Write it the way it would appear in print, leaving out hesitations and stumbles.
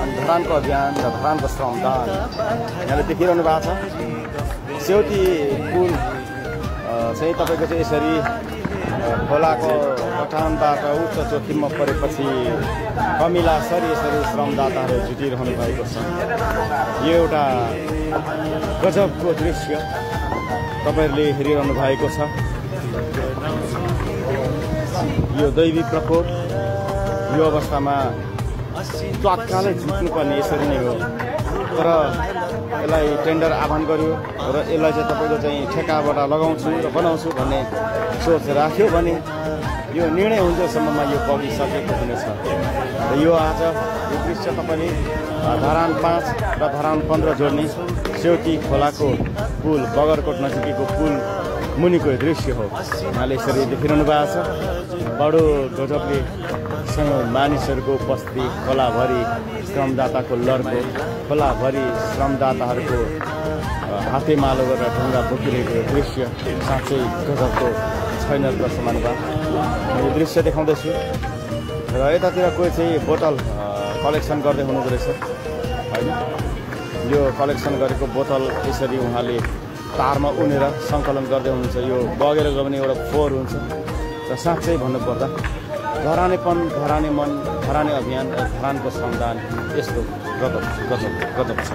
अनि धरानको अभियान र धरानको श्रमदान यहाँले देखिरहनु भएको छ। सेउटी पुल चाहिँ तपाईँको चाहिँ यसरी खोलाको कटानबाट उच्च जोखिममा परेपछि कमिलासरी यसरी श्रमदाताहरू जुटिरहनु भएको छ। यो एउटा गजबको दृश्य तपाईँहरूले हेरिरहनु भएको छ। यो दैवी प्रकोप, यो अवस्थामा ट्वाक्काले झुक्नुपर्ने यसरी नै हो। तर यसलाई टेन्डर आह्वान गर्यो र यसलाई चाहिँ तपाईँको चाहिँ ठेकाबाट लगाउँछु र बनाउँछु भन्ने सोच राख्यो भने यो निर्णय हुन्जेलसम्ममा यो बगिसकेको हुनेछ। र यो आज यो दृश्य तपाईँले धरान 5 र धरान 15 जोड्ने सेउटी खोलाको पुल, बगरकोट नजिकैको पुल मुनिको दृश्य हो। यहाँले यसरी देखिरहनु भएको छ। बडो गजबले मानिसहरूको उपस्थिति, खोलाभरि श्रमदाताको लर्को, खोलाभरि श्रमदाताहरूको हातेमालो गरेर ढुङ्गा बोकिरहेको दृश्य साँच्चै गजबको छैन र समानुपा। यो दृश्य देखाउँदैछु र यतातिर कोही चाहिँ बोतल कलेक्सन गर्दै हुनुहुँदो रहेछ होइन। यो कलेक्सन गरेको बोतल यसरी उहाँले तारमा उनेर सङ्कलन गर्दै हुनुहुन्छ। यो बगेर गयो भने एउटा फोहोर हुन्छ र साँच्चै भन्नुपर्दा धरानेपन, धराने मन, धराने अभियान र धरानको श्रमदान यस्तो गजब छ।